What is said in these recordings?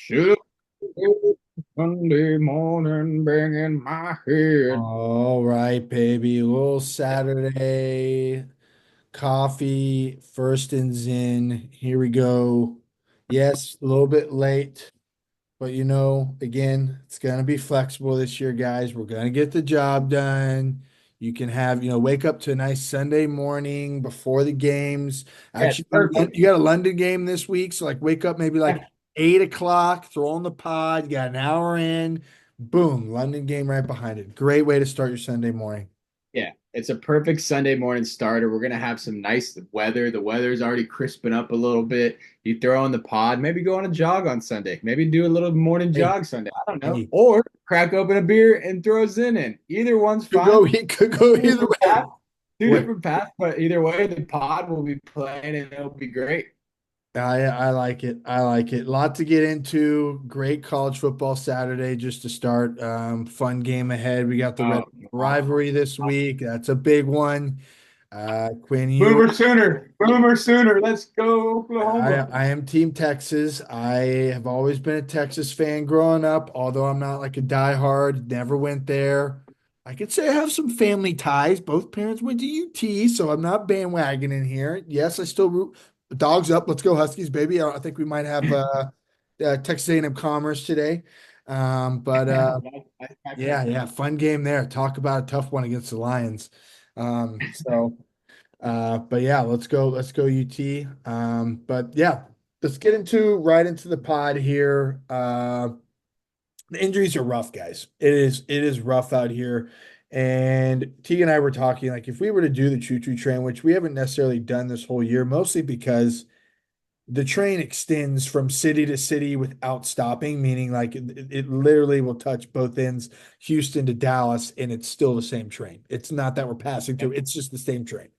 Should Sunday morning bang in my head. All right, baby. A little Saturday coffee, first and Zin. Here we go. Yes, a little bit late, but again, it's gonna be flexible this year, guys. We're gonna get the job done. You can wake up to a nice Sunday morning before the games. Yeah, it's Actually, perfect. you got a London game this week, so like wake up maybe like 8 o'clock, throw on the pod, you got an hour in, boom, London game right behind it. Great way to start your Sunday morning. Yeah, it's a perfect Sunday morning starter. We're gonna have some nice weather. The weather's already crisping up a little bit. You throw on the pod, maybe go on a jog on Sunday. Maybe do a little morning Hey, jog Sunday. I don't know. hey, Or crack open a beer and throw a Zin in. Either one's fine. it could go Two either different way. paths. Two What different paths, but either way, the pod will be playing and it'll be great. I like it. I like it. A lot to get into. Great college football Saturday just to start. Fun game ahead. We got the Red Oh, rivalry this week. That's a big one. Quinn, Boomer Sooner. Let's go, I, Oklahoma. I am Team Texas. I have always been a Texas fan growing up, although I'm not like a diehard, never went there. I could say I have some family ties. Both parents went to UT, so I'm not bandwagoning here. Yes, I still root dogs up. Let's go Huskies, baby. I think we might have Texas A&M Commerce today. But yeah, yeah, fun game there. Talk about a tough one against the Lions. So. But yeah, let's go UT. But yeah, let's get into right into the pod here. The injuries are rough, guys. It is rough out here. And T and I were talking like if we were to do the choo-choo train, which we haven't necessarily done this whole year, mostly because the train extends from city to city without stopping, meaning like it literally will touch both ends, Houston to Dallas, and it's still the same train. It's not that we're passing through, it's just the same train.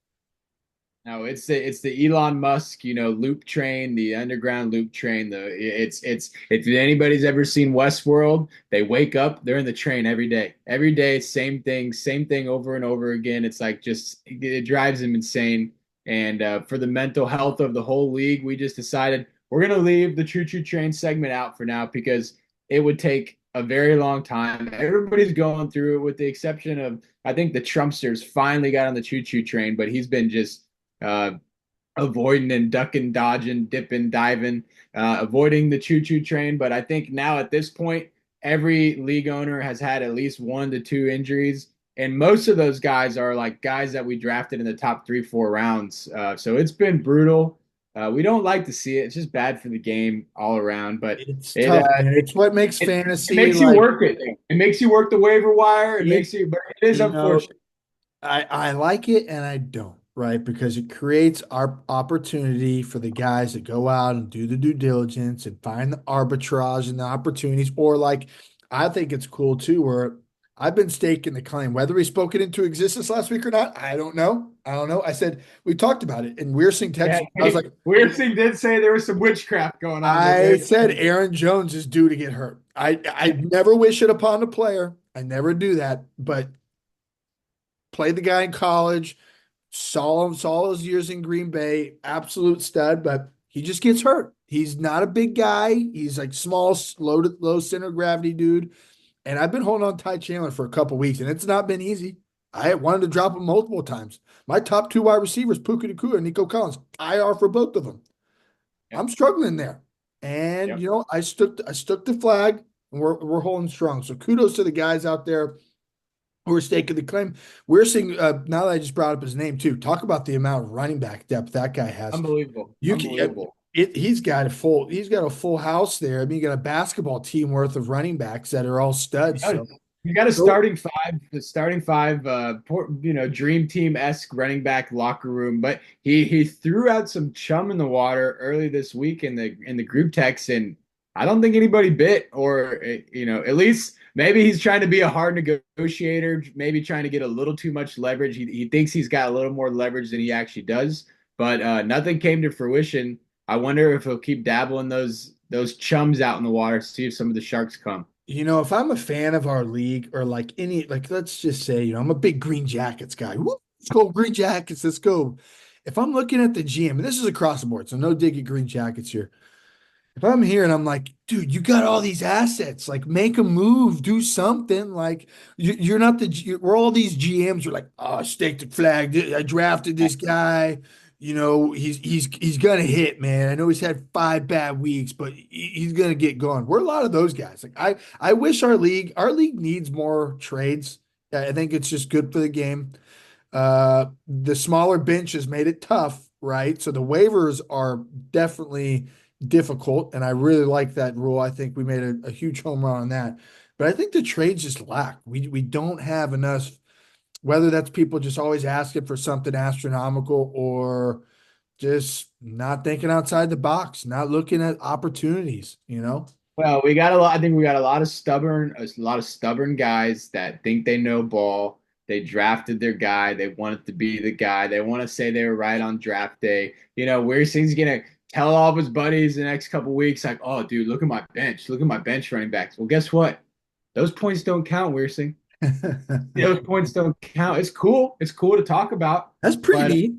No, it's the Elon Musk, loop train, the underground loop train. It's if anybody's ever seen Westworld, they wake up, they're in the train every day, same thing over and over again. It's like just it drives them insane. And for the mental health of the whole league, we just decided we're gonna leave the choo choo train segment out for now because it would take a very long time. Everybody's going through it, with the exception of I think the Trumpsters finally got on the choo choo train, but he's been just uh, avoiding and ducking, dodging, dipping, diving, avoiding the choo-choo train. But I think now at this point, every league owner has had at least 1 to 2 injuries, and most of those guys are like guys that we drafted in the top 3, 4 rounds. So it's been brutal. We don't like to see it. It's just bad for the game all around. But It's it tough, man. It's what makes it, it fantasy makes you like work it. It makes you work the waiver wire. It it, makes you, but it is you know, unfortunate. I like it and I don't, right? Because it creates our opportunity for the guys that go out and do the due diligence and find the arbitrage and the opportunities. Or like, I think it's cool too, where I've been staking the claim, whether we spoke it into existence last week or not. I don't know. I don't know. I said we talked about it and we're seeing Yeah, Texas. I was like, Weirsing did say there was some witchcraft going on with I it. said Aaron Jones is due to get hurt. I never wish it upon a player. I never do that, but played the guy in college, saw his years in Green Bay, absolute stud, but he just gets hurt. He's not a big guy. He's like small, low center of gravity dude. And I've been holding on to Ty Chandler for a couple weeks, and it's not been easy. I wanted to drop him multiple times. My top two wide receivers, Puka Nacua and Nico Collins, IR for both of them. Yep, I'm struggling there. And yep. I stuck the flag and we're holding strong. So kudos to the guys out there who are staking the claim. We're seeing now that I just brought up his name too. Talk about the amount of running back depth that guy has. Unbelievable. You can Unbelievable. he's got a full house there. I mean, you got a basketball team worth of running backs that are all studs. Yes. So You got a go starting five, dream team-esque running back locker room. But he threw out some chum in the water early this week in the group text, and I don't think anybody bit, or at least maybe he's trying to be a hard negotiator, maybe trying to get a little too much leverage. He thinks he's got a little more leverage than he actually does, but nothing came to fruition. I wonder if he'll keep dabbling those chums out in the water, see if some of the sharks come. if I'm a fan of our league or like let's just say, I'm a big Green Jackets guy. Woo, let's go Green Jackets. Let's go. If I'm looking at the GM, and this is across the board, so no dig at Green Jackets here. if I'm here and I'm like, dude, you got all these assets, like make a move, do something. Like you're not we're all these GMs. You're like, oh, stake the flag. I drafted this guy. He's gonna hit, man. I know he's had 5 bad weeks, but he's gonna get going. We're a lot of those guys. Like I wish our league needs more trades. I think it's just good for the game. The smaller bench has made it tough, right? So the waivers are definitely difficult, and I really like that rule. I think we made a huge home run on that. But I think the trades just lack. We don't have enough, whether that's people just always asking for something astronomical or just not thinking outside the box, not looking at opportunities, you know? Well, we got a lot. I think we got a lot of stubborn guys that think they know ball. They drafted their guy. They wanted to be the guy. They want to say they were right on draft day. Weirsin's gonna tell all of his buddies the next couple weeks, like, "Oh, dude, look at my bench. Look at my bench running backs." Well, guess what? Those points don't count, Weirsing. Those points don't count. It's cool. It's cool to talk about, That's pretty but neat.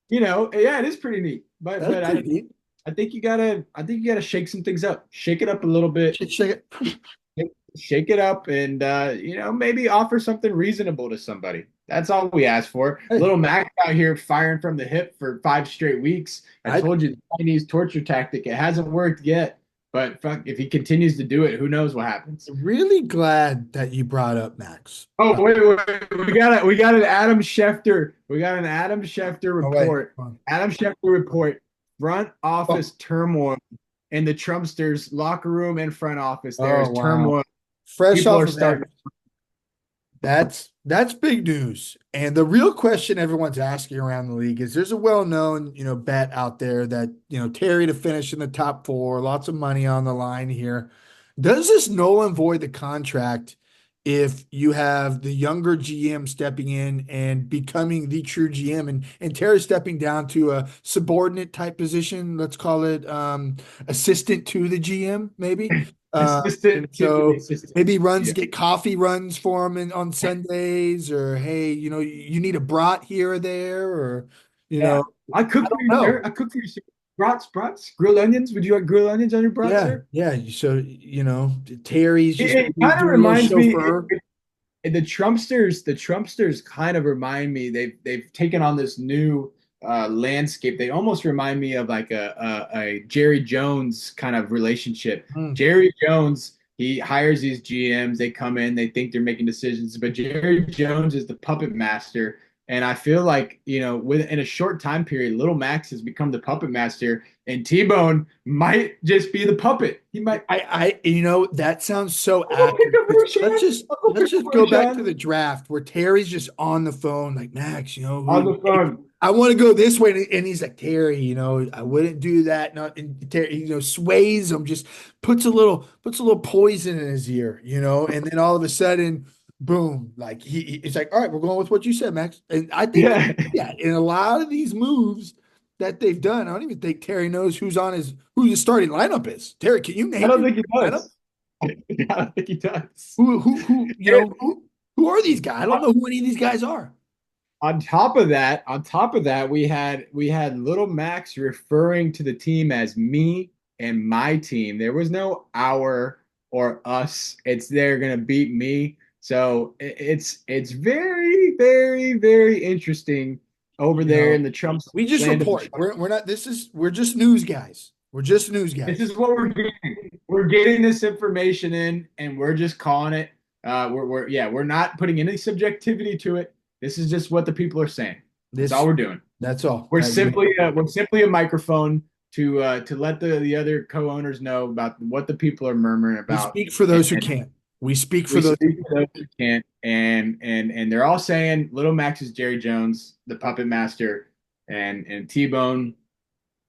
yeah, it is pretty neat. But That's but I pretty neat. I think you gotta shake some things up, shake it up a little bit, Shake it. shake it up, and maybe offer something reasonable to somebody. That's all we ask for. Hey, Little Mac out here firing from the hip for 5 straight weeks. I I told you the Chinese torture tactic. It hasn't worked yet, but fuck, if he continues to do it, who knows what happens? really glad that you brought up Max. Oh, wait. We got an Adam Schefter. We got an Adam Schefter Oh, wait. report. Adam Schefter report. Front Oh, office turmoil in the Trumpsters locker room and front office. There oh, is wow. turmoil. Fresh People off are of that, starting. that's big news. And the real question everyone's asking around the league is there's a well-known, bet out there that, Terry to finish in the top four, lots of money on the line here. Does this null and void the contract if you have the younger GM stepping in and becoming the true GM and Terry stepping down to a subordinate type position, let's call it assistant to the GM, maybe? And Assistant to the so assistant. maybe runs Yeah. get coffee runs for him on Sundays, or hey, you need a brat here or there, or Yeah. I I cook for don't you, sir. know. I cook for you, sir. Brats, grilled onions. Would you like grilled onions on your brat, Yeah, sir? yeah. So Terry's It, just it maybe kind of doing a little reminds me. chauffeur. The Trumpsters kind of remind me. They've taken on this new landscape. They almost remind me of like a Jerry Jones kind of relationship. Mm. Jerry Jones, he hires these GMs. They come in, they think they're making decisions, but Jerry Jones is the puppet master. And I feel like, within a short time period, Little Max has become the puppet master, and T-Bone might just be the puppet. He might. That sounds so I'll go pick accurate. up 'Cause Roshan. let's I'll go let's pick up just go back to Roshan the draft where Terry's just on the phone, like Max, on the phone. I want to go this way, and he's like Terry, I wouldn't do that. Not and Terry, sways him, just puts a little poison in his ear, and then all of a sudden, boom, like it's like, all right, we're going with what you said, Max. And I think, Yeah. yeah, in a lot of these moves that they've done, I don't even think Terry knows who the starting lineup is. Terry, can you I name don't your think he lineup? does. I don't think he does. Who are these guys? I don't know who any of these guys are. On top of that, we had Little Max referring to the team as me and my team. There was no our or us. It's they're gonna beat me. So it's very, very, very interesting over You there know, in the Trump we just land of the report. Trump. We're not. We're just news guys. We're just news This guys. is what we're getting. We're getting this information in, and we're just calling it. We're not putting any subjectivity to it. This is just what the people are saying. That's all This. we're doing. That's all. We're simply a microphone to let the other co-owners know about what the people are murmuring We about, speak for and, those who and can't. We speak for we those. speak for those who can't. And they're all saying Little Max is Jerry Jones, the puppet master, and T-Bone,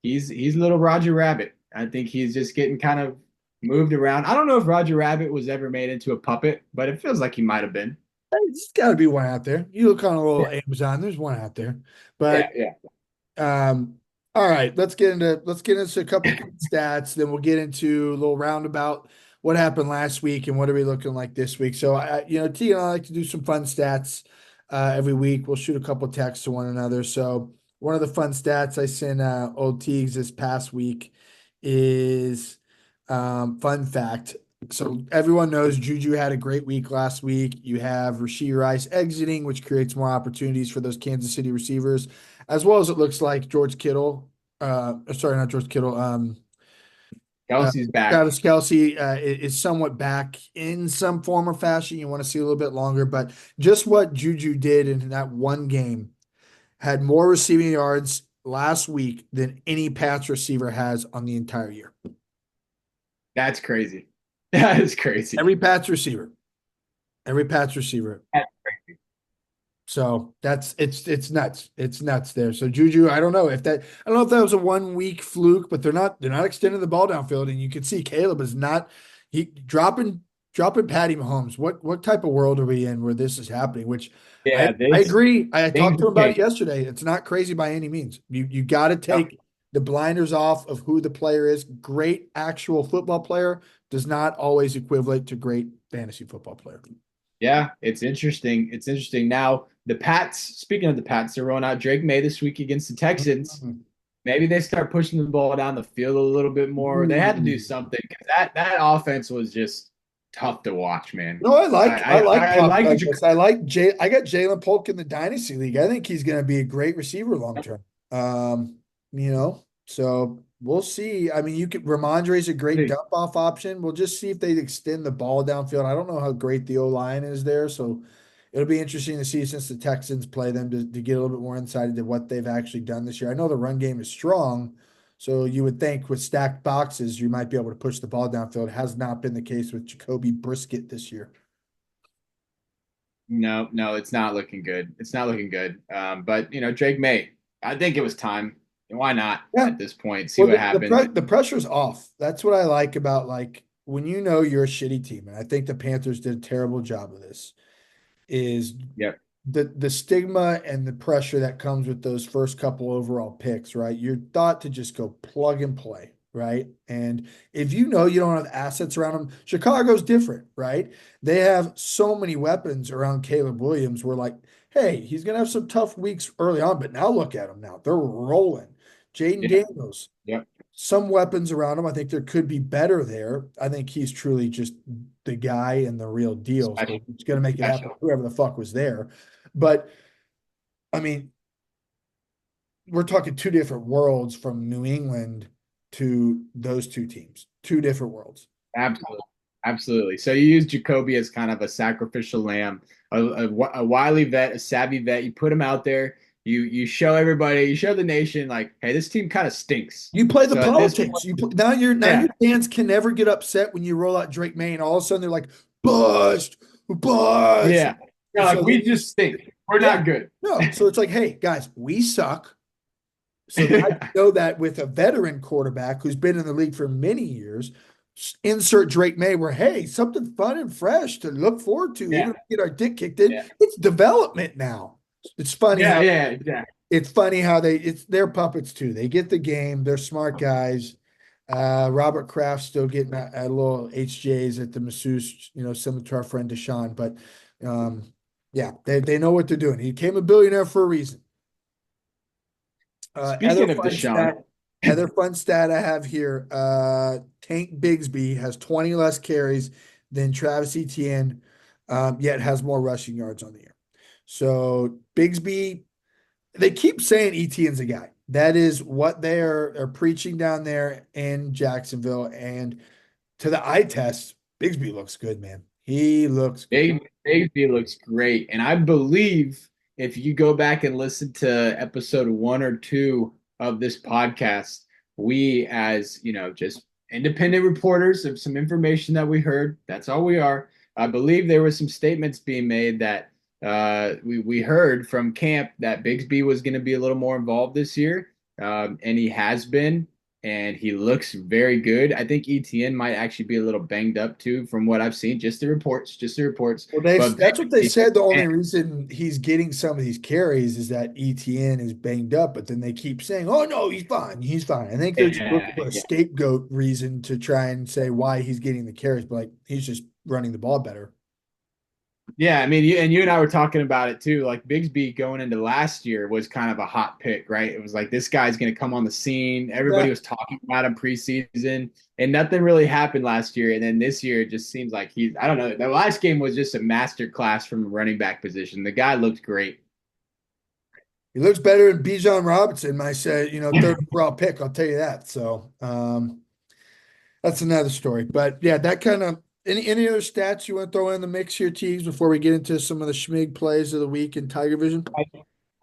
he's little Roger Rabbit. I think he's just getting kind of moved around. I don't know if Roger Rabbit was ever made into a puppet, but it feels like he might have been. There's got to be one out there. You look on a little Yeah, Amazon. There's one out there. yeah, But yeah. all right, let's get into a couple quick stats. Then we'll get into a little roundabout what happened last week and what are we looking like this week. So T and I like to do some fun stats every week. We'll shoot a couple texts to one another. So one of the fun stats I sent old Teagues this past week is Fun fact. So everyone knows Juju had a great week last week. You have Rashee Rice exiting, which creates more opportunities for those Kansas City receivers, as well as it looks like George Kittle. Sorry, not George Kittle. Uh, Kelsey's back. Travis Kelce is somewhat back in some form or fashion. You want to see a little bit longer, but just what Juju did in that one game had more receiving yards last week than any Pats receiver has on the entire year. That's crazy. That is crazy. Every Pats receiver. Every Pats receiver. So it's nuts. It's nuts there. So Juju, I don't know if that was a 1 week fluke, but they're not extending the ball downfield. And you can see Caleb is not he dropping Patty Mahomes. What type of world are we in where this is happening? Which I Yeah, I this agree. I things talked to him have about it changed. yesterday. It's not crazy by any means. You got to Yep. take the blinders off of who the player is. Great actual football player does not always equivalent to great fantasy football player. Yeah, it's interesting. It's interesting. Now, the Pats, speaking of the Pats, they're rolling out Drake May this week against the Texans. Mm. Maybe they start pushing the ball down the field a little bit more. They had to do Ooh. something because that offense was just tough to watch, man. No, I like I pop like like this. I got Jalen Polk in the dynasty league. I think he's going to be a great receiver long term. So we'll see. I mean, Ramondre's a great dump off option. We'll just see if they extend the ball downfield. I don't know how great the O line is there, so it'll be interesting to see since the Texans play them to get a little bit more insight into what they've actually done this year. I know the run game is strong. So you would think with stacked boxes, you might be able to push the ball downfield. It has not been the case with Jacoby Brisket this year. No, no, it's not looking good. It's not looking good. But Drake May, I think it was time. Why not Yeah. at this point? See Well, what happens. the pressure's off. That's what I like about like when you know you're a shitty team, and I think the Panthers did a terrible job of this, is Yep. the stigma and the pressure that comes with those first couple overall picks, right? You're thought to just go plug and play, right? And if you know you don't have assets around them, Chicago's different, right? They have so many weapons around Caleb Williams. We're like, hey, he's gonna have some tough weeks early on, but now look at him now. They're rolling. Jaden Yeah. Daniels, Yep. some weapons around him. I think there could be better there. I think he's truly just the guy and the real deal. So Special. it's going to make it happen, Special. whoever the fuck was there. But I mean, we're talking two different worlds from New England to those two teams, two different worlds. Absolutely. Absolutely. So you use Jacoby as kind of a sacrificial lamb, a wily vet, a savvy vet. You put him out there. You show everybody, you show the nation, like, hey, this team kind of stinks. You play the So at this politics. point, Now yeah, your fans can never get upset when you roll out Drake May, and all of a sudden they're like, bust, bust. yeah. You're So like, we then just stink. We're yeah, not good. no. So it's like, hey, guys, we suck. So now you know that with a veteran quarterback who's been in the league for many years, insert Drake May, where hey, something fun and fresh to look forward to, even Yeah, if we get our dick kicked in. yeah, It's development now. It's funny yeah, how yeah, yeah. it's funny how it's their puppets too. They get the game. They're smart guys. Robert Kraft still getting a little HJs at the masseuse, similar to our friend Deshaun. But yeah, they know what they're doing. He became a billionaire for a reason. Other Speaking of fun Deshaun, stat, other fun stat I have here. Tank Bigsby has 20 less carries than Travis Etienne, yet has more rushing yards on the year. So Bigsby, they keep saying Etienne's a guy. That is what they are preaching down there in Jacksonville. And to the eye test, Bigsby looks good, man. He looks good. Bigsby looks great, and I believe if you go back and listen to episode 1 or 2 of this podcast, we, as just independent reporters of some information that we heard, that's all we are. I believe there were some statements being made that we heard from camp that Bigsby was going to be a little more involved this year, and he has been, and he looks very good. I think ETN might actually be a little banged up too, from what I've seen. Just the reports, just the reports. Well, But that's what they Bigsby, said. The only man, reason he's getting some of these carries is that ETN is banged up, but then they keep saying, "Oh no, he's fine, he's fine." I think they're just looking yeah, for a yeah, scapegoat reason to try and say why he's getting the carries, but like he's just running the ball better. Yeah, I mean, you and I were talking about it too. Like Bigsby going into last year was kind of a hot pick, right? It was like this guy's going to come on the scene. Everybody Yeah. was talking about him preseason, and nothing really happened last year. And then this year, it just seems like I don't know. The last game was just a master class from a running back position. The guy looked great. He looks better than Bijan Robinson, my say, third overall pick. I'll tell you that. So that's another story. But yeah, that kind of any other stats you want to throw in the mix here, Teagues, before we get into some of the Schmig plays of the week in Tiger Vision?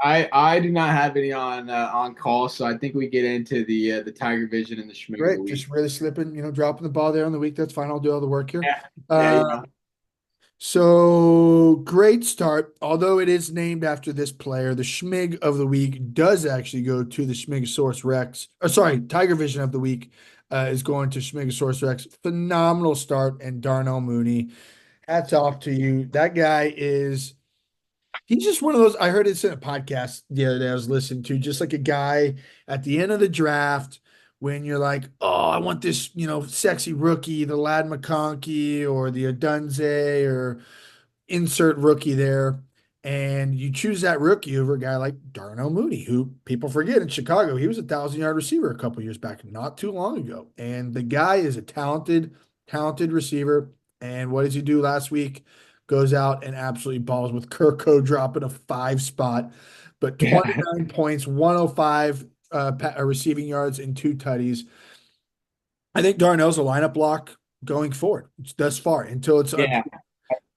I do not have any on call, so I think we get into the Tiger Vision and the Schmig of the Great. Just week. really slipping, dropping the ball there on the week. That's fine. I'll do all the work here. Yeah, yeah, Uh, so great start. Although it is named after this player, the Schmig of the week does actually go to the Schmigosaurus Rex. Or sorry, Tiger Vision of the week is going to Schmigosaurus Rex. Phenomenal start, and Darnell Mooney. Hats off to you. That guy is. He's just one of those. I heard this in a podcast the other day I was listening to, just like a guy at the end of the draft when you're like, oh, I want this, sexy rookie, the Lad McConkey or the Adunze or insert rookie there. And you choose that rookie over a guy like Darnell Mooney, who people forget in Chicago, he was a 1,000-yard receiver a couple years back, not too long ago. And the guy is a talented receiver. And what does he do last week? Goes out and absolutely balls with Kirko dropping a 5 spot, but yeah, 29 points, 105 receiving yards, and 2 tutties. I think Darnell's a lineup lock going forward thus far until it's yeah. unproven.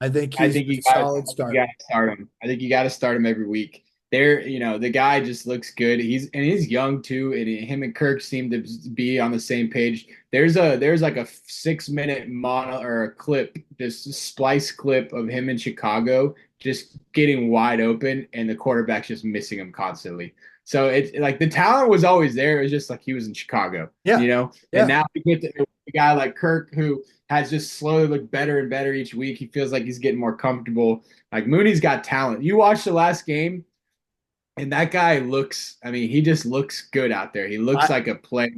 I think I he's think a solid you start. gotta start him. I think you gotta start him every week. The guy just looks good. He's young too, and him and Kirk seem to be on the same page. There's like a 6 minute mono or a clip, just a splice clip of him in Chicago just getting wide open, and the quarterback's just missing him constantly. So it's like the talent was always there. It was just like he was in Chicago, Yeah, And yeah. now we get a guy like Kirk who has just slowly looked better and better each week. He feels like he's getting more comfortable. Like Mooney's got talent. You watch the last game, and that guy I mean, he just looks good out there. He looks I like a player.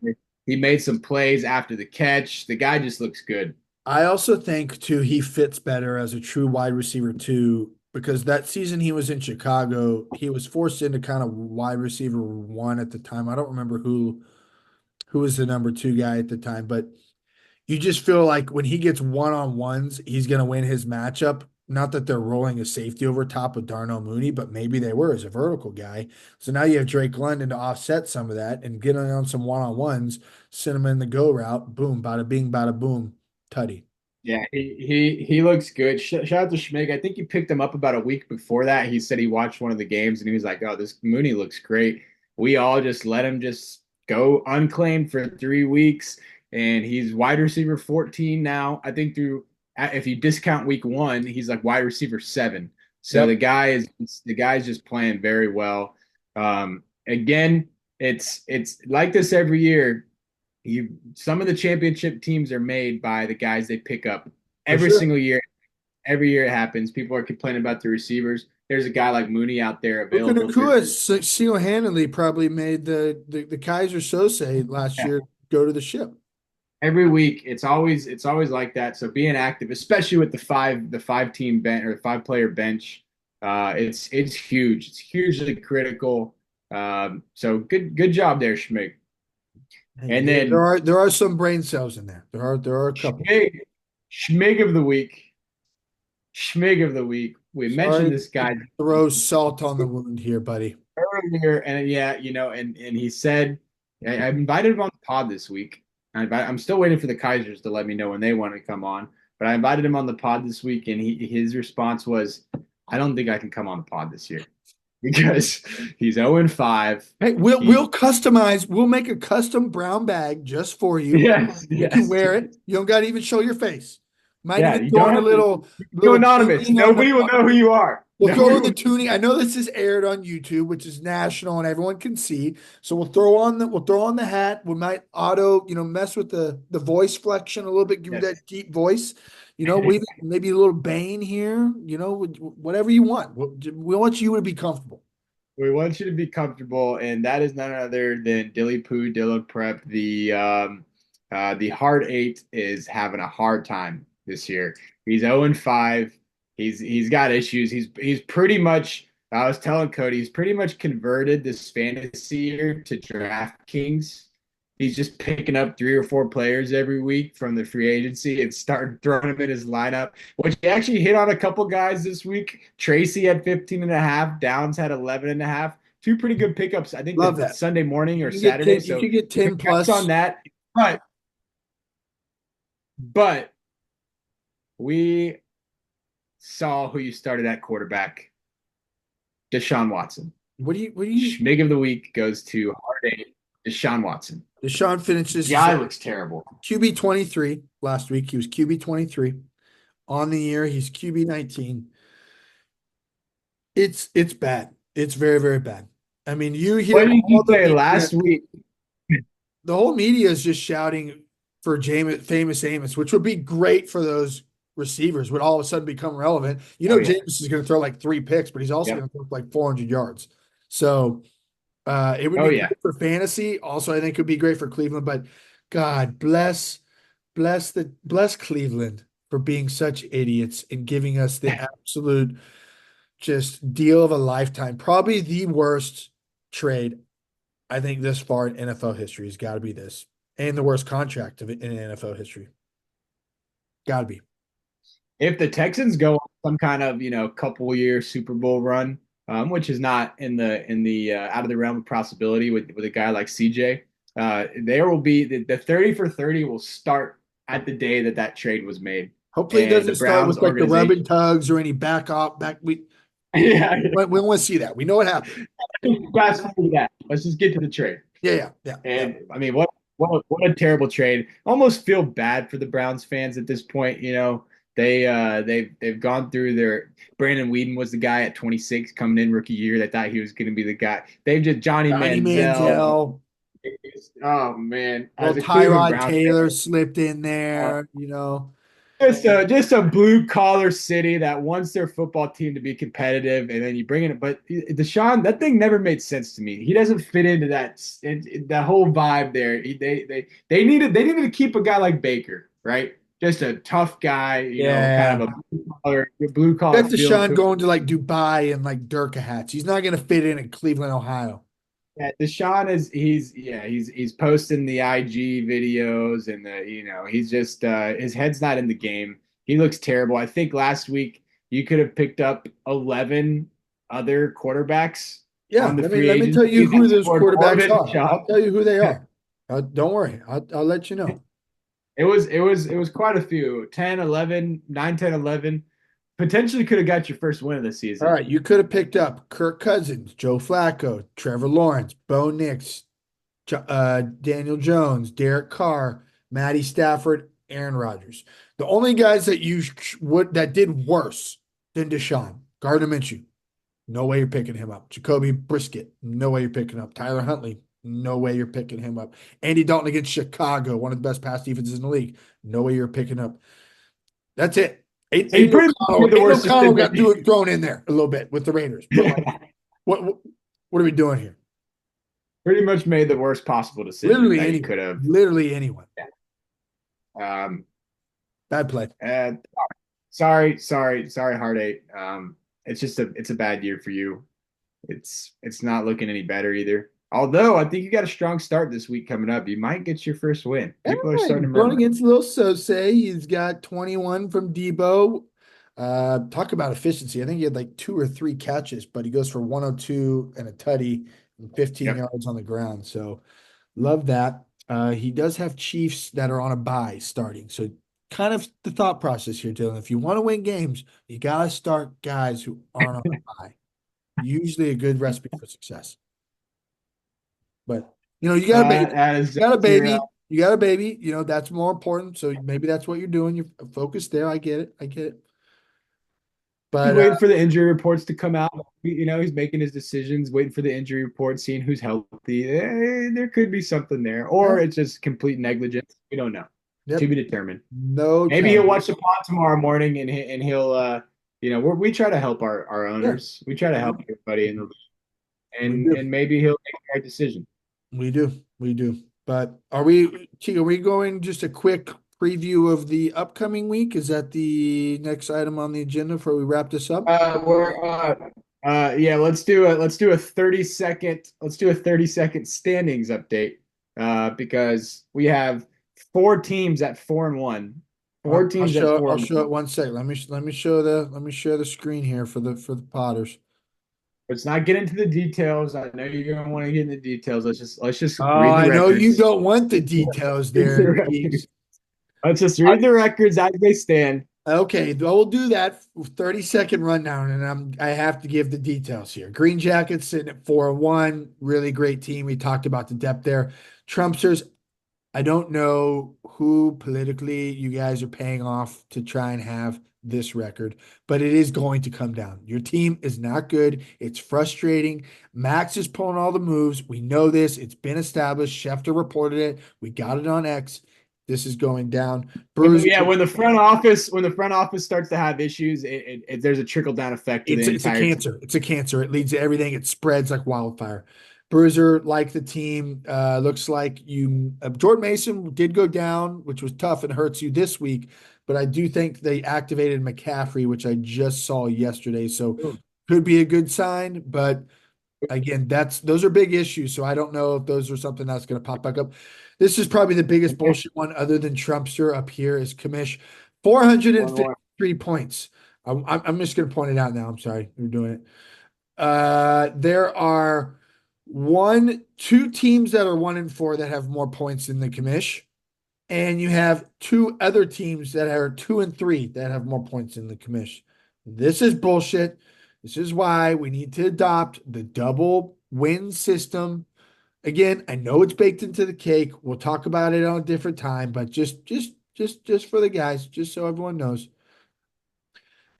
He made some plays after the catch. The guy just looks good. I also think too he fits better as a true wide receiver too, because that season he was in Chicago, he was forced into kind of wide receiver one at the time. I don't remember who was the number two guy at the time, but you just feel like when he gets one-on-ones, he's going to win his matchup. Not that they're rolling a safety over top of Darnell Mooney, but maybe they were as a vertical guy. So now you have Drake London to offset some of that and get on some one-on-ones, send him in the go route. Boom, bada bing, bada boom, tutty. Yeah, he looks good. Shout out to Schmig. I think he picked him up about a week before that. He said he watched one of the games and he was like, "Oh, this Mooney looks great." We all just let him just go unclaimed for 3 weeks, and he's wide receiver 14 now. I think if you discount week one, he's like wide receiver 7. So Yep. the guy's just playing very well. Again, it's like this every year. Some of the championship teams are made by the guys they pick up For every sure. single year. Every year it happens. People are complaining about the receivers. There's a guy like Mooney out there Puka available for Nacua single-handedly probably made the Kaiser Sose last yeah. year go to the ship. Every week. It's always like that. So being active, especially with the five team bench or the 5 player bench, it's huge. It's hugely critical. So good job there, Schmidt. Hey, And there then are there are some brain cells in there. There are a couple. Schmig, Schmig of the week. Schmig of the week. We mentioned Sorry this guy to throw salt on the wound here, buddy. earlier, and yeah, and he said I invited him on the pod this week. I'm still waiting for the Kaisers to let me know when they want to come on, but I invited him on the pod this week, and his response was, "I don't think I can come on the pod this year because he's 0-5. Hey, we'll He customize. We'll make a custom brown bag just for you. yes, You can yes, wear it. You don't got to even show your face. Might yeah. even You throw don't in a have to go little anonymous. tuning on the. Nobody will know who you are. We'll throw Nobody in the will. tuning. I know this is aired on YouTube, which is national and everyone can see. So we'll throw on the hat. We might auto, mess with the voice flexion a little bit, give you Yes. that deep voice. We maybe a little Bane here, whatever you want. We want you to be comfortable. We want you to be comfortable, and that is none other than Dilly Poo Dilla Prep. The Hard Eight is having a hard time this year. He's 0-5. He's got issues. He's pretty much. I was telling Cody, he's pretty much converted this fantasy year to DraftKings. He's just picking up 3 or 4 players every week from the free agency and starting throwing them in his lineup, which he actually hit on a couple guys this week. Tracy had 15 and a half. Downs had 11 and a half. Two pretty good pickups. I think Love that that. Sunday morning or You can get Saturday. 10, you So could get 10 congrats plus. on that. But we saw who you started at quarterback, Deshaun Watson. What do you Schmig of the week goes to Hard Eight, Deshaun Watson. Deshaun finishes Guy looks terrible. QB 23 last week. He was QB 23. On the year, he's QB 19. It's bad. It's very, very bad. I mean, you hear What did you all the say media, last week? the whole media is just shouting for Jameis, famous Amos, which would be great for those receivers, would all of a sudden become relevant. You know, Oh, yeah. Jameis is going to throw like 3 picks, but he's also Yep. going to throw like 400 yards. So it would Oh, be yeah. great for fantasy. Also, I think it would be great for Cleveland. But God bless Cleveland for being such idiots and giving us the absolute just deal of a lifetime. Probably the worst trade, I think, this far in NFL history has got to be this. And the worst contract of it in NFL history. Got to be. If the Texans go on some kind of couple year Super Bowl run, which is not in the out of the realm of possibility with a guy like CJ, there will be the 30 for 30 will start at the day that trade was made. Hopefully, it And doesn't the start Browns with like the rub organization, and tugs or any back off back. We yeah, want to see that. We know what happened. fast forward that. Let's just get to the trade. Yeah. And I mean, what a terrible trade. Almost feel bad for the Browns fans at this point. They've gone through their Brandon Weeden was the guy at 26 coming in rookie year. They thought he was going to be the guy. They've just Johnny Manziel. Oh man, Well, as a Cleveland Tyrod Browns Taylor fan, slipped in uh, there. just a blue collar city that wants their football team to be competitive, and then you bring in it. But Deshaun, that thing never made sense to me. He doesn't fit into that whole vibe there. They needed to keep a guy like Baker, right? Just a tough guy, Yeah. kind of a blue collar That's feel to Deshaun him. going to like Dubai and like Durka hats. He's not going to fit in Cleveland, Ohio. Yeah, Deshaun he's posting the IG videos and he's just his head's not in the game. He looks terrible. I think last week you could have picked up 11 other quarterbacks Yeah, on the let me free let me tell agency you who that those scored more quarterbacks than are. Deshaun. I'll tell you who they are. Don't worry. I'll let you know. It was quite a few. 10, 11, 9, 10, 11. Potentially could have got your first win of the All season. right, you could have picked up Kirk Cousins, Joe Flacco, Trevor Lawrence, Bo Nix, Daniel Jones, Derek Carr, Matty Stafford, Aaron Rodgers. The only guys that that did worse than Deshaun, Gardner Minshew, no way you're picking him up. Jacoby Brisket, no way you're picking up. Tyler Huntley, no way you're picking him up. Andy Dalton against Chicago, one of the best pass defenses in the league, no way you're picking up. That's it. So you pretty much did the worst. O'Connell got thrown in there a little bit with the Raiders. But like, what are we doing here? Pretty much made the worst possible decision Literally that he anyone. could have. Literally anyone. Um, Bad play. sorry, Heart Eight. It's a bad year for you. It's not looking any better either. Although I think you got a strong start this week coming up. You might get your first win. People are starting to Going murmur. against Lil Sose. He's got 21 from Debo. Talk about efficiency. I think he had like 2 or 3 catches, but he goes for 102 and a tutty and 15 yards on the ground. So love that. He does have Chiefs that are on a bye starting. So kind of the thought process here, Dylan. If you want to win games, you got to start guys who aren't on a bye. Usually a good recipe for success. But you got a baby. You got a baby. You got a baby. That's more important. So maybe that's what you're doing. You're focused there. I get it. He's But waiting for the injury reports to come out. He's making his decisions, waiting for the injury report, seeing who's healthy. There could be something there, or it's just complete negligence. We don't know. Yep. To be determined. No. Maybe he'll watch the pod tomorrow morning, and he'll we try to help our owners. We try to help everybody in the league, and maybe he'll make the right decision. We do. But are we going just a quick preview of the upcoming week. Is that the next item on the agenda before we wrap this up? We're yeah, let's do a 30-second standings update. Because we have four teams at 4-1. Four I'll teams at show four I'll and show it one second. Let me share the screen here for the Potters. Let's not get into the details. I know you're gonna want to get into the details. Let's just Oh, read the I know you records. don't want the details Read there, the Deegs. records. Let's just read the records as they stand. Okay, we'll do that 30-second rundown, and I have to give the details here. Green Jackets sitting at 4-1, really great team. We talked about the depth there. Trumpsters, I don't know who politically you guys are paying off to try and have this record, but it is going to come down. Your team is not good. It's frustrating. Max is pulling all the moves. We know this. It's been established. Schefter reported it. We got it on X. This is going down. Bruce, Yeah, when the front office starts to have issues, there's a trickle down effect to the it's a entire team. cancer. It's a cancer. It leads to everything. It spreads like wildfire. Bruiser, like the team, looks like you. Jordan Mason did go down, which was tough and hurts you this week. But I do think they activated McCaffrey, which I just saw yesterday. So could be a good sign. But again, those are big issues. So I don't know if those are something that's going to pop back up. This is probably the biggest bullshit one, other than Trumpster up here, is Kamish, 453 points. I'm just going to point it out now. I'm sorry, we're doing it. There are two teams that are 1-4 that have more points than the commish, and you have two other teams that are 2-3 that have more points than the commish. This is bullshit. This is why we need to adopt the double win system. Again, I know it's baked into the cake. We'll talk about it on a different time, but just for the guys, just so everyone knows.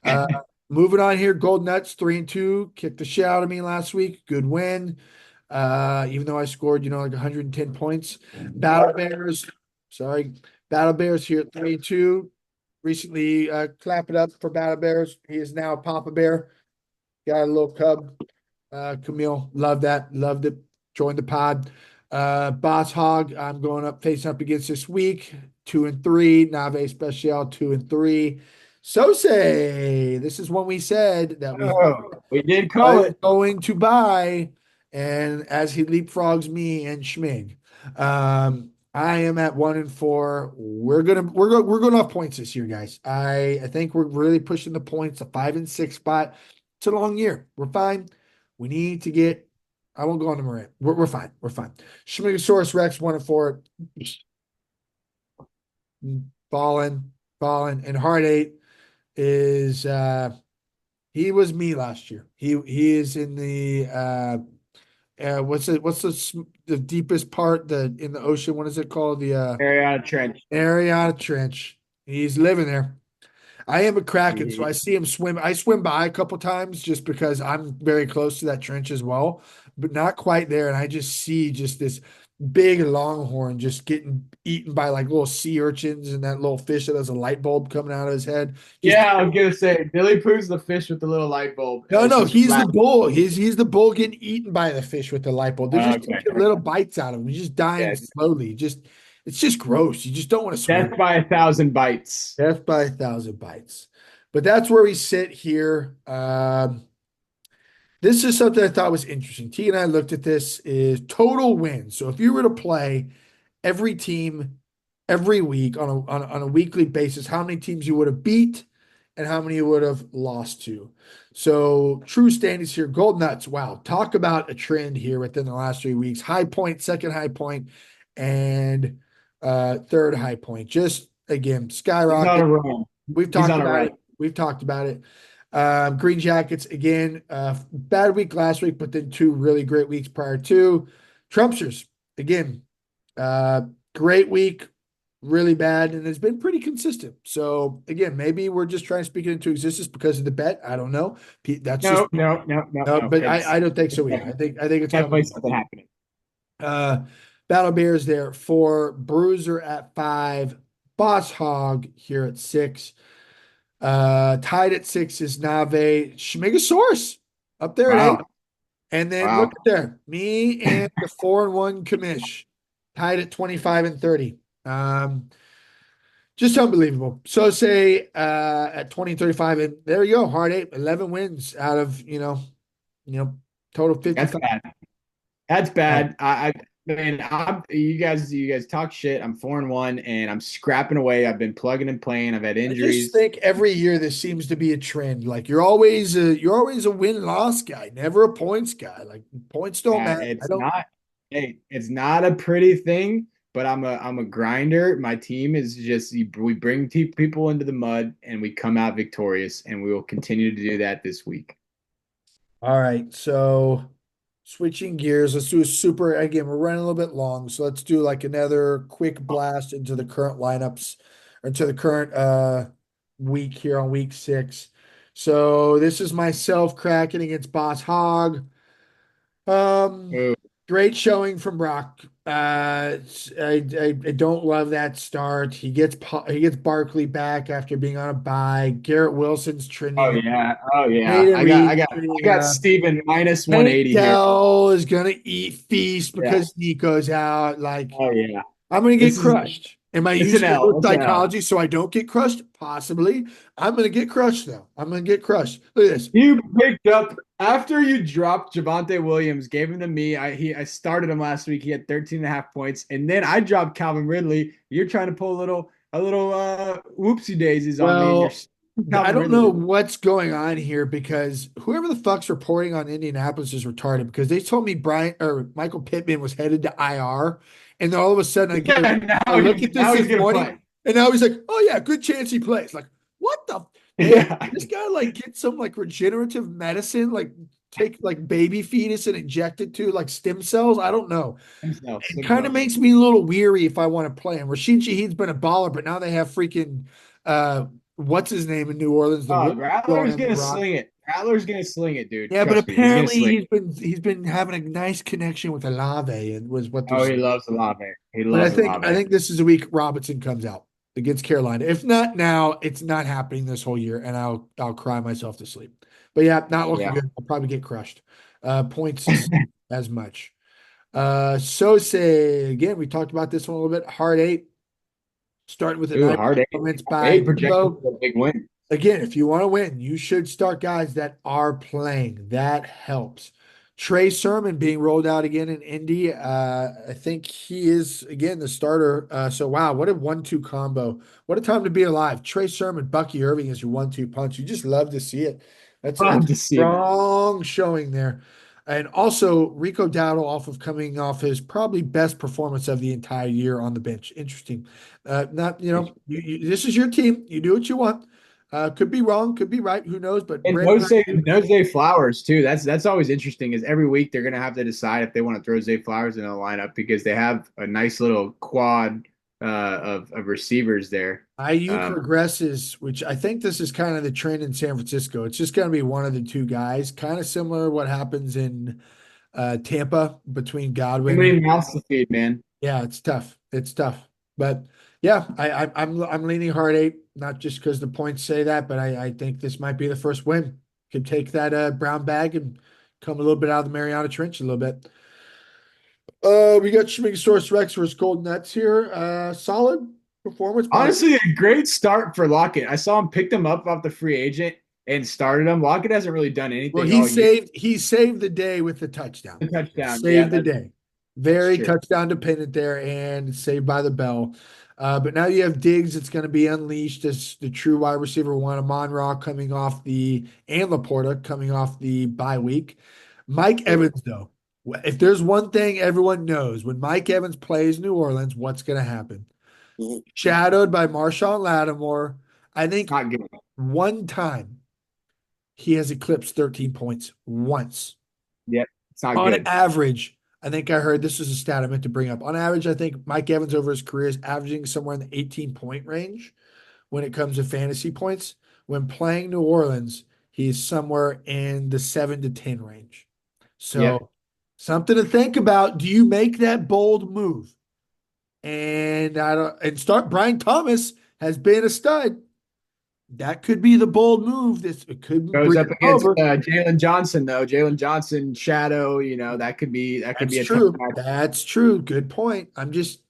Uh, moving on here, Gold Nuts 3-2 kicked the shit out of me last week. Good win. Even though I scored, like 110 points. Battle Bears, sorry, Battle Bears here at 3-2. Recently, clap it up for Battle Bears. He is now Papa Bear. Got a little cub. Camille, love that. Loved it. Joined the pod. Boss Hog, I'm going up facing up against this week. 2-3. Nave Special 2-3. Sose, this is when we said that We did call it. going to buy, and as he leapfrogs me and Schmig, I am at 1-4. We're going off points this year, guys. I think we're really pushing the points, a 5-6 spot. It's a long year. We're fine. We need to get. I won't go on to Morant. We're fine. We're fine. Schmigosaurus Rex 1-4. Fallen, and Heart 8 is he was me last year. He is in the what's the deepest part in the ocean? What is it called? The Mariana Trench. Mariana Trench. He's living there. I am a Kraken, so I see him swim. I swim by a couple times just because I'm very close to that trench as well, but not quite there. And I just see this big longhorn just getting eaten by like little sea urchins and that little fish that has a light bulb coming out of his head. Yeah, I was gonna say Billy Pooh's the fish with the little light bulb. No, he's the bull. He's the bull getting eaten by the fish with the light bulb. They're just taking little bites out of him. He's just dying slowly. It's just gross. You just don't want to swim. Death by 1,000 bites. Death by 1,000 bites. But that's where we sit here. This is something I thought was interesting. T and I looked at this is total wins. So if you were to play every team every week on a weekly basis, how many teams you would have beat and how many you would have lost to. So true standings here. Gold Nuts. Wow. Talk about a trend here within the last 3 weeks. High point, second high point, and third high point. Just again, skyrocket. We've talked about it. We've talked about it. Green Jackets, again, bad week last week, but then 2 really great weeks prior to. Trumpsters, again, great week, really bad, and it's been pretty consistent. So, again, maybe we're just trying to speak it into existence because of the bet. I don't know. That's No. But I don't think so either. I think it's definitely something happening. Battle Bears there 4, Bruiser at 5, Boss Hog here at 6. Tied at 6 is Nave. Schmigosaurus up there at 8. And then look at there. Me and the 4-1 commish tied at 25 and 30. Just unbelievable. So say at 2035, and there you go, hard eight, 11 wins out of total That's 55. bad. That's Oh, bad. Man, you guys talk shit. I'm 4-1, and I'm scrapping away. I've been plugging and playing. I've had I just injuries. think every year this seems to be a trend. Like you're always a win-loss guy, never a points guy. Like points don't matter. I It's don't not. Hey, it's not a pretty thing, but I'm a grinder. My team is just we bring people into the mud, and we come out victorious, and we will continue to do that this week. All right, so switching gears, let's do a super. Again, we're running a little bit long, so let's do like another quick blast into the current lineups, or into the current week here on week 6. So this is myself cracking against Boss Hog. Um, Ooh. Great showing from Brock. I don't love that start. He gets Barkley back after being on a bye. Garrett Wilson's Oh trending up. yeah. Oh yeah. Hayden I got I Reed's got I trending got up. Steven minus Tank 180 here. Dell is gonna eat feast Yeah. because Nico's out. Like Oh yeah. I'm gonna get This is crushed. Am I it's an using L. reverse It's an L. psychology so I don't get crushed? Possibly. I'm gonna get crushed though. I'm gonna get crushed. Look at this. You picked up after you dropped Javante Williams, gave him to me. I started him last week. He had 13 and a half points. And then I dropped Calvin Ridley. You're trying to pull a little whoopsie daisies on me, and you're Well, I Calvin don't know Ridley. what's going on here because whoever the fuck's reporting on Indianapolis is retarded because they told me Brian or Michael Pittman was headed to IR, and then all of a sudden Yeah, I look at this now he's this gonna morning, play. and now he's like, "Oh yeah, good chance he plays." Like, what the? Did Yeah. this guy like get some like regenerative medicine, like take like baby fetus and inject it to like stem cells? I don't know. Himself, It kind of himself. makes me a little weary if I want to play him. Rashid Shaheed's been a baller, but now they have freaking what's his name in New Orleans, the Oh, rookie throwing Rattler's him the gonna rock. sling it. Rattler's gonna sling it, dude. Yeah, but Trust me, he's gonna apparently sling he's been having a nice connection with Olave and was what it. they're Oh, saying. he loves Olave. He But I loves think I Olave. think this is a week Robinson comes out against Carolina. If not now, it's not happening this whole year, and I'll cry myself to sleep. But yeah, not looking Yeah. good. I'll probably get crushed. Points as much. So say again, we talked about this one a little bit. Hard eight, starting with a Ooh, nice hard eight. performance Hard by eight projected Debo. for a big win. Again, if you want to win, you should start guys that are playing. That helps. Trey Sermon being rolled out again in Indy. I think he is again the starter. So wow, what a 1-2 combo. What a time to be alive. Trey Sermon, Bucky Irving is your 1-2 punch. You just love to see it. That's Fun a to see it. strong showing there. And also Rico Dowdle coming off his probably best performance of the entire year on the bench. Interesting. Not this is your team. You do what you want. Could be wrong, could be right. Who knows? But And Brandon Jose, Ayuk, Jose Flowers too. That's always interesting. Is every week they're gonna have to decide if they want to throw Zay Flowers in a lineup because they have a nice little quad of receivers there. Ayuk Um, regresses, which I think this is kind of the trend in San Francisco. It's just going to be one of the two guys, kind of similar to what happens in Tampa between too Godwin and many mouths to feed, man. yeah, it's tough. It's tough. But yeah, I'm leaning hard eight, not just because the points say that, but I think this might be the first win. Could take that brown bag and come a little bit out of the Mariana Trench a little bit. We got Schmigasaurus Rex versus Golden Nuts here. Solid performance by. Honestly, a great start for Lockett. I saw him picked him up off the free agent and started him. Lockett hasn't really done Well, anything he all year. saved he saved the day with the touchdown. The touchdown, yeah, Saved the day. that's Very true. touchdown dependent there and saved by the bell. But now you have Diggs. It's going to be unleashed as the true wide receiver one. Amon Ra coming off and Laporta coming off the bye week. Mike Evans, though, if there's one thing everyone knows, when Mike Evans plays New Orleans, what's going to happen? Shadowed by Marshawn Lattimore. I think Not good. one time he has eclipsed 13 points once. Yep, it's not On good. average, I think I heard this is a stat I meant to bring up. On average, I think Mike Evans over his career is averaging somewhere in the 18-point range when it comes to fantasy points. When playing New Orleans, he's somewhere in the 7 to 10 range. Yep. So something to think about. Do you make that bold move? And I don't and start Brian Thomas has been a stud. That could be the bold move. This it could Goes bring up it against over. Jalen Johnson though. Jalen Johnson shadow, that could That's be a tough true. match. That's true. Good point. I'm just,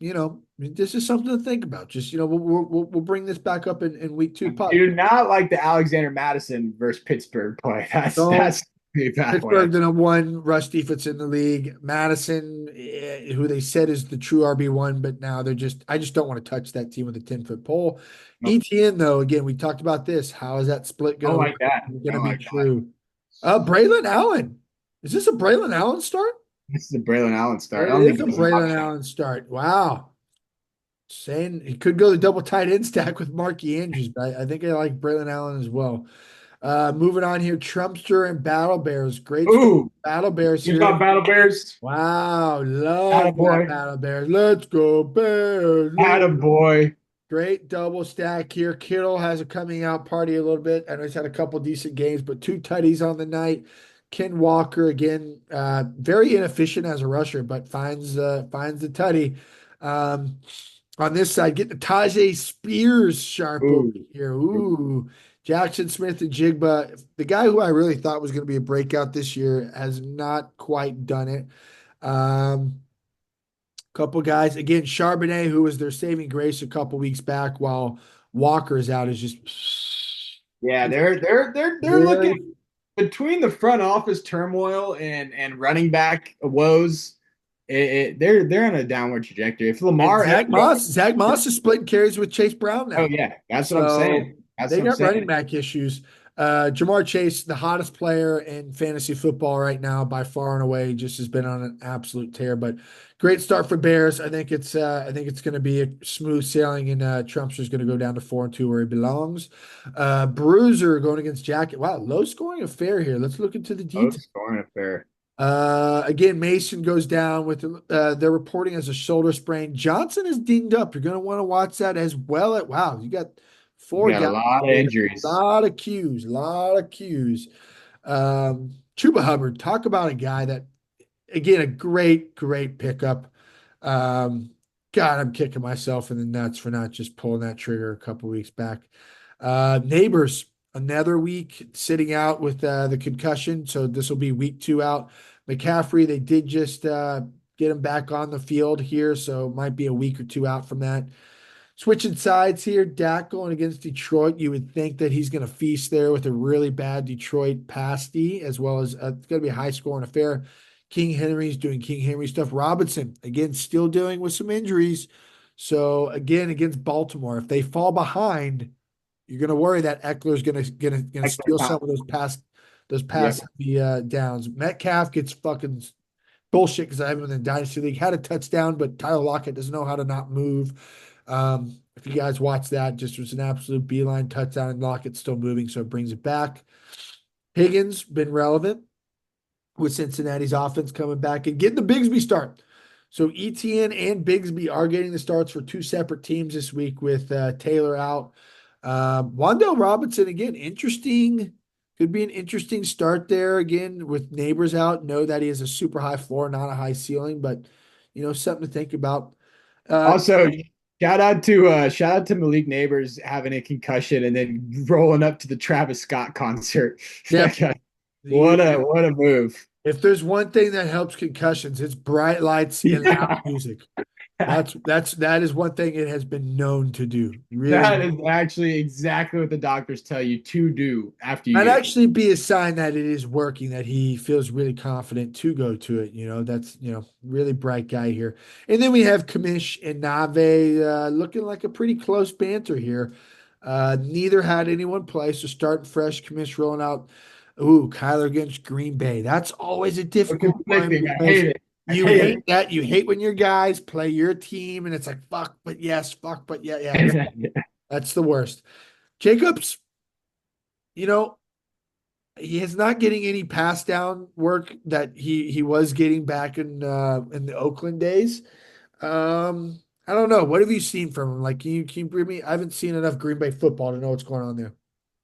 this is something to think about. Just, we'll bring this back up in week two I pod. do not like the Alexander Madison versus Pittsburgh play. Don't That's a bad one. Pittsburgh done one rush defense in the league. Madison, who they said is the true RB1, but now I just don't want to touch that team with a 10-foot pole. Nope. ETN, though, again, we talked about this. How is that split going Don't to like work? that. Is it going to Don't be like that. true? Braylon Allen. Is this a Braylon Allen start? This is the Braylon Allen start. I It don't is think a he's an Braylon option. Allen start. Wow. Saying he could go the double tight end stack with Marky Andrews, but I think I like Braylon Allen as well. Moving on here, Trumpster and Battle Bears. Great start. Ooh, Battle Bears you here. got Battle Bears. Wow, love that Attaboy. Battle Bears. Let's go Bears. Attaboy. Great double stack here. Kittle has a coming out party a little bit. I know he's had a couple decent games, but two tutties on the night. Ken Walker again, very inefficient as a rusher, but finds the tutty. Um, on this side, get the Tajay Spears sharp over Ooh. here. Ooh, Jackson Smith and Jigba, the guy who I really thought was going to be a breakout this year, has not quite done it. Um, Couple guys again, Charbonnet, who was their saving grace a couple weeks back, while Walker is out, is just Yeah, they're looking really. between the front office turmoil and running back woes. They're on a downward trajectory. If And Lamar ever Zach Moss is splitting carries with Chase Brown oh now. yeah, that's what I'm So saying. That's they what I'm got running saying. back issues. Jamar Chase, the hottest player in fantasy football right now by far and away, just has been on an absolute tear. But great start for Bears. I think it's going to be a smooth sailing, and Trumpster's going to go down to 4-2 where he belongs. Bruiser going against Jacket. Wow, low scoring affair here. Let's look into the Oh, details. scoring affair. Again, Mason goes down with they're reporting as a shoulder sprain. Johnson is dinged up. You're going to want to watch that as well. Wow, you got We four got a guys lot of there. A injuries. lot of cues, a lot of cues. Chuba Hubbard, talk about a guy that, again, a great, great pickup. Um, God, I'm kicking myself in the nuts for not just pulling that trigger a couple weeks back. Neighbors, another week sitting out with the concussion. So this will be week 2 out. McCaffrey, they did just get him back on the field here. So it might be a week or 2 out from that. Switching sides here, Dak going against Detroit. You would think that he's going to feast there with a really bad Detroit pasty, as well as it's going to be a high scoring affair. King Henry's doing King Henry stuff. Robinson, again, still dealing with some injuries. So, again, against Baltimore, if they fall behind, you're going to worry that Eckler's going to steal some of those pass Yep. downs. Metcalf gets fucking bullshit because I have him in the Dynasty League. Had a touchdown, but Tyler Lockett doesn't know how to not move. If you guys watch that, just was an absolute beeline touchdown, and Lockett's still moving, so it brings it back. Higgins been relevant with Cincinnati's offense coming back and getting the Bigsby start. So ETN and Bigsby are getting the starts for two separate teams this week with Taylor out. Wandale Robinson, again, interesting. Could be an interesting start there again with neighbors out. Know that he has a super high floor, not a high ceiling, but something to think about. Uh, Also, shout out to Malik Neighbors having a concussion and then rolling up to the Travis Scott concert. yeah, What a move. if there's one thing that helps concussions, it's bright lights and loud Yeah. music. That is one thing it has been known to do. Really, That is actually exactly what the doctors tell you to do after you might get it. actually be a sign that it is working, that he feels really confident to go to it. That's really bright guy here. And then we have Kamish and Nave looking like a pretty close banter here. Neither had anyone play, so starting fresh, Kamish rolling out. Ooh, Kyler against Green Bay. That's always a So difficult one conflicting. I because hate it. I you hate hate that. You hate when your guys play your team, and it's like fuck, but yes, fuck, but yeah, yeah. it. That's the worst. Jacobs, you know, he is not getting any pass down work that he was getting back in the Oakland days. I don't know. What have you seen from him? Like, can you bring me? I haven't seen enough Green Bay football to know what's going on there.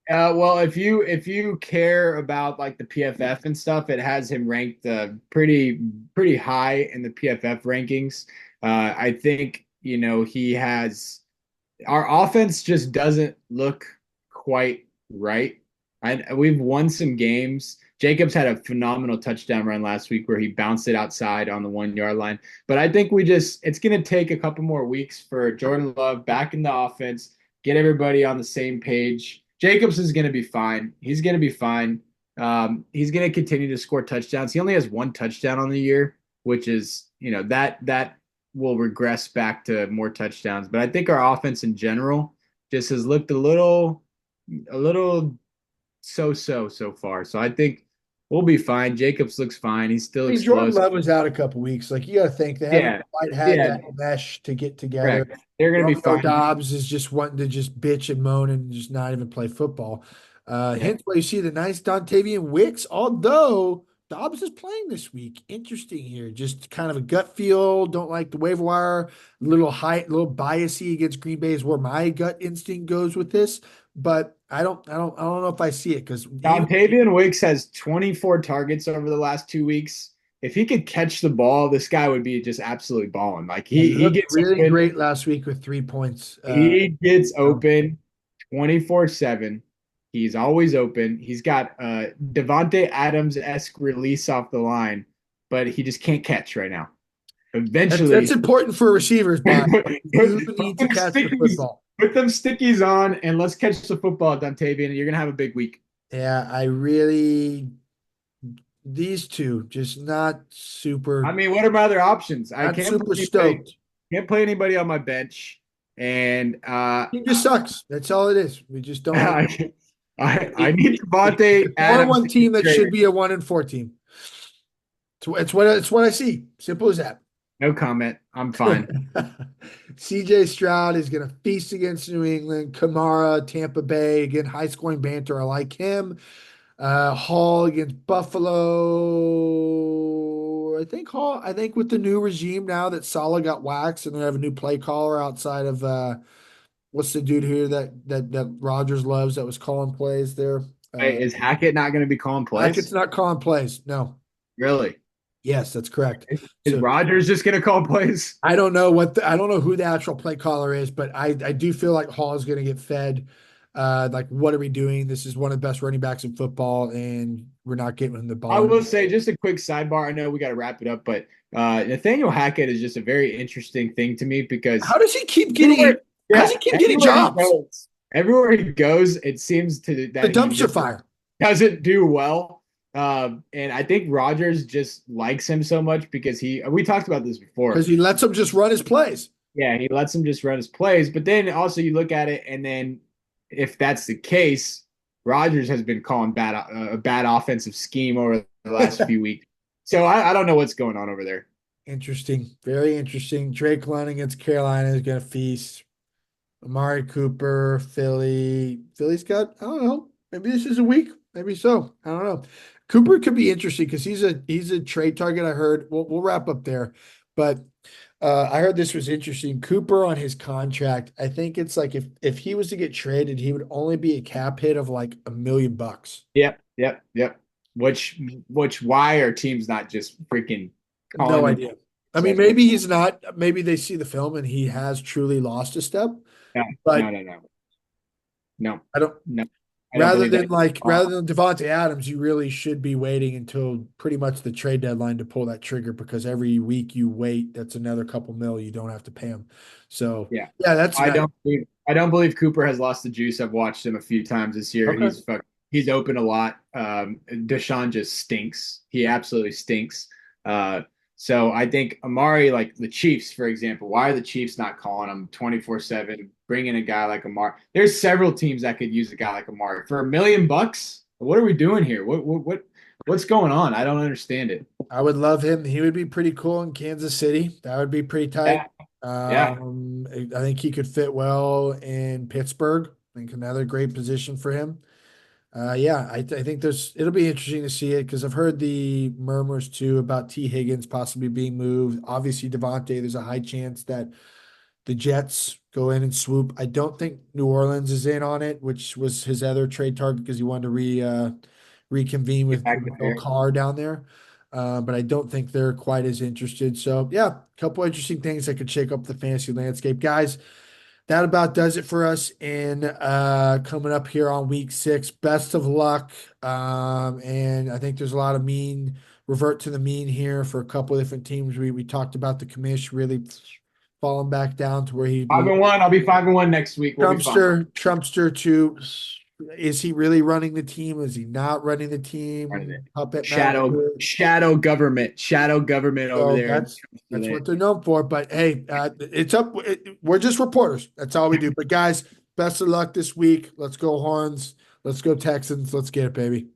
Well, if you care about like the PFF and stuff, it has him ranked pretty high in the PFF rankings. I think he has our offense just doesn't look quite right. We've won some games. Jacobs had a phenomenal touchdown run last week where he bounced it outside on the 1 yard line. But I think it's going to take a couple more weeks for Jordan Love back in the offense, get everybody on the same page. Jacobs is going to be fine. He's going to be fine. He's going to continue to score touchdowns. He only has one touchdown on the year, which is, that will regress back to more touchdowns. But I think our offense in general just has looked a little so far. So I think we'll be fine. Jacobs looks fine. He's still I mean, Jordan explosive. Love was out a couple weeks. Like, you got to think they haven't Yeah, quite had yeah, that mesh to get together. correct. They're going to be Romeo fine. Dobbs is just wanting to just bitch and moan and just not even play football. Yeah. Hence why you see the nice Dontavian Wicks, although Dobbs is playing this week. Interesting here. Just kind of a gut feel. Don't like the waiver wire. Little biasy against Green Bay is where my gut instinct goes with this. But I don't know if I see it because even Dontavian Wicks has 24 targets over the last 2 weeks. If he could catch the ball, this guy would be just absolutely balling. Like he he looked gets really open. great last week with 3 points. He gets So open 24/7. He's always open. He's got Devontae Adams-esque release off the line, but he just can't catch right now. that's Eventually, important for receivers, Bob. put, You put need to them catch the stickies, football. put them stickies on, and let's catch the football, Dontavian. And you're gonna have a big week. Yeah, these two just I mean, what are my other options? I not can't super play anybody, stoked. can't play anybody on my bench, and He just sucks. That's all it is. We just don't have I need Devontae more Adams one to get team that should traded. be a 1-4 team. It's what I see. Simple as that. No comment. I'm fine. CJ Stroud is going to feast against New England. Kamara, Tampa Bay. Again, high scoring banter. I like him. Hall against Buffalo. I think with the new regime now that Salah got waxed and they have a new play caller outside of what's the dude here that Rogers loves that was calling plays there? Wait, is Hackett not going to be calling Hackett's plays? not calling plays. No. Really? Yes, that's correct. Is So Rodgers just going to call plays? I don't know who the actual play caller is, but I do feel like Hall is going to get fed. Like, what are we doing? This is one of the best running backs in football, and we're not getting him the I ball. will say just a quick sidebar. I know we got to wrap it up, but Nathaniel Hackett is just a very interesting thing to me because How does he keep getting? everywhere, How does yeah, he keep getting everywhere he jobs? goes, everywhere he goes, it seems to The that he dumpster just fire doesn't do well. And I think Rodgers just likes him so much because we talked about this before. because he lets him just run his plays. Yeah, he lets him just run his plays. But then also you look at it, and then if that's the case, Rodgers has been calling a bad offensive scheme over the last few weeks. So I don't know what's going on over there. Interesting, very interesting. Drake London against Carolina is going to feast. Amari Cooper, Philly. Philly's got, I don't know. Maybe this is a week. Maybe so. I don't know. Cooper could be interesting because he's a trade target. I heard. We'll wrap up there, but I heard this was interesting. Cooper on his contract. I think it's like if he was to get traded, he would only be a cap hit of like $1 million. Yep, yep, yep. Which why are teams not just freaking calling No him? idea. I mean, maybe he's not. Maybe they see the film and he has truly lost a step. No, no, But no, no, no, I don't. no. I don't Rather believe than that. like rather than Devontae Adams, you really should be waiting until pretty much the trade deadline to pull that trigger because every week you wait, that's another couple mil you don't have to pay him. So Yeah. yeah, that's I nice. don't believe Cooper has lost the juice. I've watched him a few times this year. Okay. He's open a lot. Deshaun just stinks. He absolutely stinks. So I think Amari, like the Chiefs, for example, why are the Chiefs not calling him 24/7? Bring in a guy like Amari. There's several teams that could use a guy like Amari for $1 million. What are we doing here? What's going on? I don't understand it. I would love him. He would be pretty cool in Kansas City. That would be pretty tight. Yeah, yeah. I think he could fit well in Pittsburgh. I think another great position for him. Yeah, I think it'll be interesting to see it because I've heard the murmurs too about T. Higgins possibly being moved. Obviously, Devontae, there's a high chance that the Jets go in and swoop. I don't think New Orleans is in on it, which was his other trade target because he wanted to reconvene Get with back Bill there. Carr down there. But I don't think they're quite as interested. So yeah, a couple interesting things that could shake up the fantasy landscape. Guys, that about does it for us in coming up here on week 6. Best of luck. And I think there's a lot of revert to the mean here for a couple of different teams. We talked about the commish really falling back down to where he'd Five be and one. I'll be 5-1 next week. We'll be fine. Trumpster too. Is he really running the team? Is he not running the Part of team? it. Puppet Shadow master. shadow government over So there. that's what they're known for. But hey, it's up. We're just reporters. That's all we do. But guys, best of luck this week. Let's go Horns. Let's go Texans. Let's get it, baby.